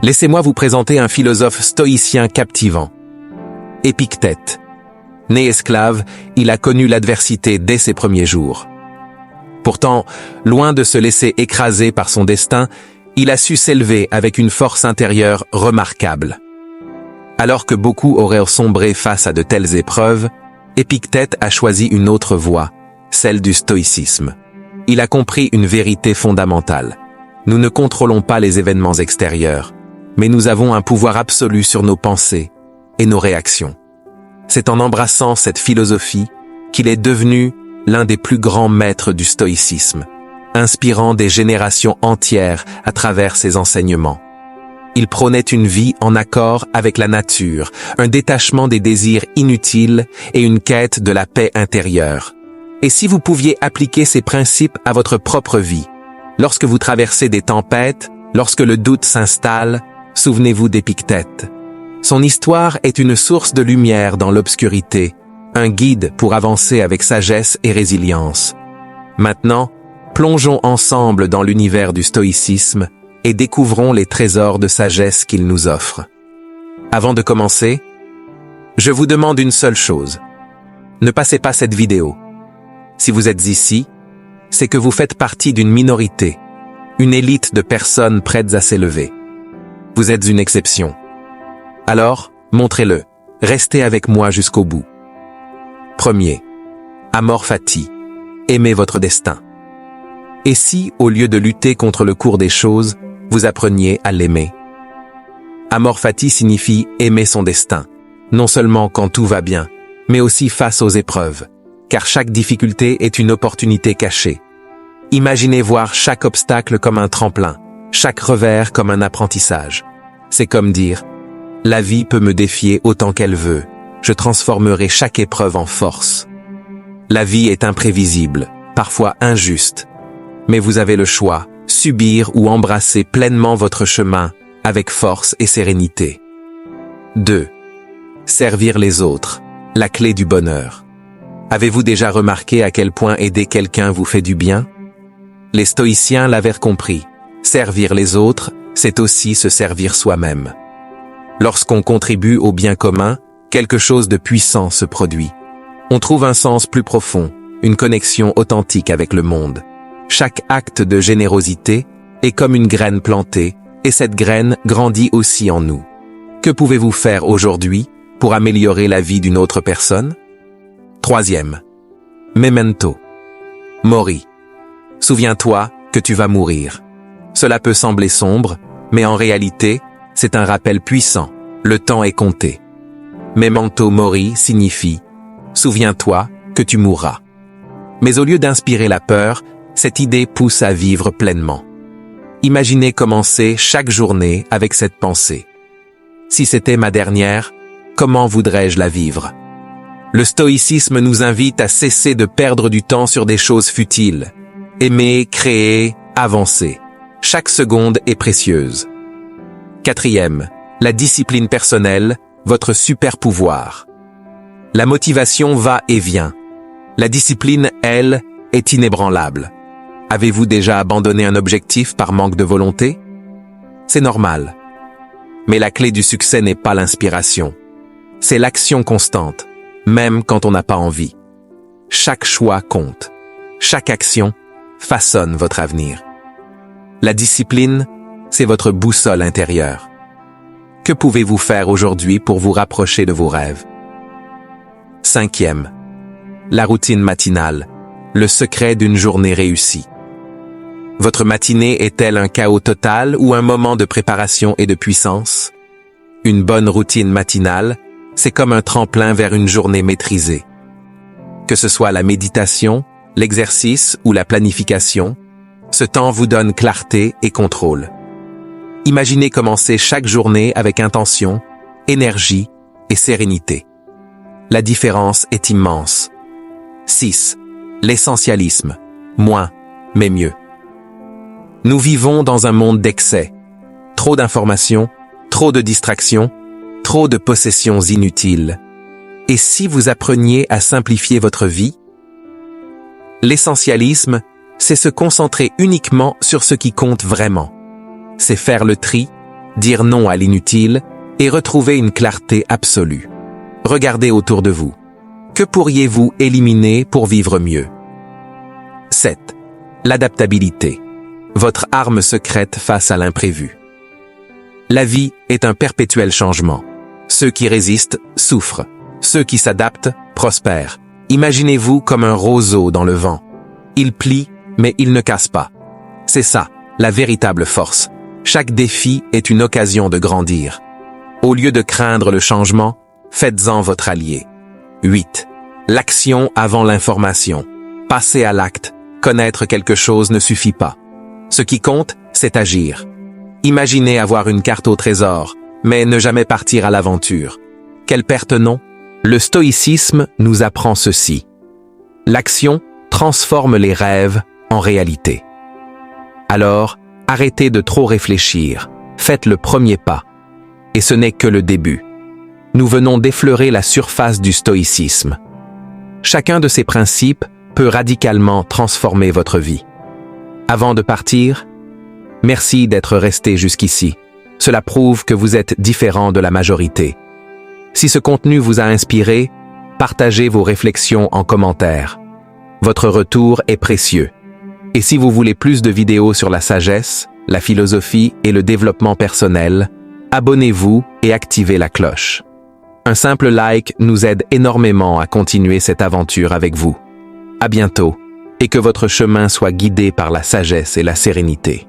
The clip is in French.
Laissez-moi vous présenter un philosophe stoïcien captivant. Épictète. Né esclave, il a connu l'adversité dès ses premiers jours. Pourtant, loin de se laisser écraser par son destin, il a su s'élever avec une force intérieure remarquable. Alors que beaucoup auraient sombré face à de telles épreuves, Épictète a choisi une autre voie, celle du stoïcisme. Il a compris une vérité fondamentale. Nous ne contrôlons pas les événements extérieurs, mais nous avons un pouvoir absolu sur nos pensées et nos réactions. C'est en embrassant cette philosophie qu'il est devenu l'un des plus grands maîtres du stoïcisme, inspirant des générations entières à travers ses enseignements. Il prônait une vie en accord avec la nature, un détachement des désirs inutiles et une quête de la paix intérieure. Et si vous pouviez appliquer ces principes à votre propre vie, lorsque vous traversez des tempêtes, lorsque le doute s'installe, souvenez-vous d'Épictète. Son histoire est une source de lumière dans l'obscurité, un guide pour avancer avec sagesse et résilience. Maintenant, plongeons ensemble dans l'univers du stoïcisme et découvrons les trésors de sagesse qu'il nous offre. Avant de commencer, je vous demande une seule chose. Ne passez pas cette vidéo. Si vous êtes ici, c'est que vous faites partie d'une minorité, une élite de personnes prêtes à s'élever. Vous êtes une exception. Alors, montrez-le. Restez avec moi jusqu'au bout. Premier, Amor Fati. Aimez votre destin. Et si, au lieu de lutter contre le cours des choses, vous appreniez à l'aimer? Amor Fati signifie aimer son destin, non seulement quand tout va bien, mais aussi face aux épreuves, car chaque difficulté est une opportunité cachée. Imaginez voir chaque obstacle comme un tremplin, chaque revers comme un apprentissage. C'est comme dire « La vie peut me défier autant qu'elle veut, je transformerai chaque épreuve en force. » La vie est imprévisible, parfois injuste, mais vous avez le choix, subir ou embrasser pleinement votre chemin avec force et sérénité. 2. Servir les autres, la clé du bonheur. Avez-vous déjà remarqué à quel point aider quelqu'un vous fait du bien? Les stoïciens l'avaient compris. Servir les autres, c'est aussi se servir soi-même. Lorsqu'on contribue au bien commun, quelque chose de puissant se produit. On trouve un sens plus profond, une connexion authentique avec le monde. Chaque acte de générosité est comme une graine plantée, et cette graine grandit aussi en nous. Que pouvez-vous faire aujourd'hui pour améliorer la vie d'une autre personne? Troisième, Memento. Mori. Souviens-toi que tu vas mourir. Cela peut sembler sombre, mais en réalité, c'est un rappel puissant. Le temps est compté. Memento mori signifie « Souviens-toi que tu mourras ». Mais au lieu d'inspirer la peur, cette idée pousse à vivre pleinement. Imaginez commencer chaque journée avec cette pensée. Si c'était ma dernière, comment voudrais-je la vivre? Le stoïcisme nous invite à cesser de perdre du temps sur des choses futiles. Aimer, créer, avancer. Chaque seconde est précieuse. Quatrième, la discipline personnelle, votre super pouvoir. La motivation va et vient. La discipline, elle, est inébranlable. Avez-vous déjà abandonné un objectif par manque de volonté? C'est normal. Mais la clé du succès n'est pas l'inspiration. C'est l'action constante, même quand on n'a pas envie. Chaque choix compte. Chaque action façonne votre avenir. La discipline, c'est votre boussole intérieure. Que pouvez-vous faire aujourd'hui pour vous rapprocher de vos rêves? Cinquième, la routine matinale, le secret d'une journée réussie. Votre matinée est-elle un chaos total ou un moment de préparation et de puissance? Une bonne routine matinale, c'est comme un tremplin vers une journée maîtrisée. Que ce soit la méditation, l'exercice ou la planification, ce temps vous donne clarté et contrôle. Imaginez commencer chaque journée avec intention, énergie et sérénité. La différence est immense. 6. L'essentialisme. Moins, mais mieux. Nous vivons dans un monde d'excès. Trop d'informations, trop de distractions, trop de possessions inutiles. Et si vous appreniez à simplifier votre vie? L'essentialisme, c'est se concentrer uniquement sur ce qui compte vraiment. C'est faire le tri, dire non à l'inutile et retrouver une clarté absolue. Regardez autour de vous. Que pourriez-vous éliminer pour vivre mieux? 7. L'adaptabilité. Votre arme secrète face à l'imprévu. La vie est un perpétuel changement. Ceux qui résistent souffrent. Ceux qui s'adaptent prospèrent. Imaginez-vous comme un roseau dans le vent. Il plie, mais il ne casse pas. C'est ça, la véritable force. Chaque défi est une occasion de grandir. Au lieu de craindre le changement, faites-en votre allié. 8. L'action avant l'information. Passer à l'acte. Connaître quelque chose ne suffit pas. Ce qui compte, c'est agir. Imaginez avoir une carte au trésor, mais ne jamais partir à l'aventure. Quelle perte non? Le stoïcisme nous apprend ceci. L'action transforme les rêves en réalité. Alors, arrêtez de trop réfléchir, faites le premier pas. Et ce n'est que le début. Nous venons d'effleurer la surface du stoïcisme. Chacun de ces principes peut radicalement transformer votre vie. Avant de partir, merci d'être resté jusqu'ici. Cela prouve que vous êtes différent de la majorité. Si ce contenu vous a inspiré, partagez vos réflexions en commentaire. Votre retour est précieux. Et si vous voulez plus de vidéos sur la sagesse, la philosophie et le développement personnel, abonnez-vous et activez la cloche. Un simple like nous aide énormément à continuer cette aventure avec vous. À bientôt, et que votre chemin soit guidé par la sagesse et la sérénité.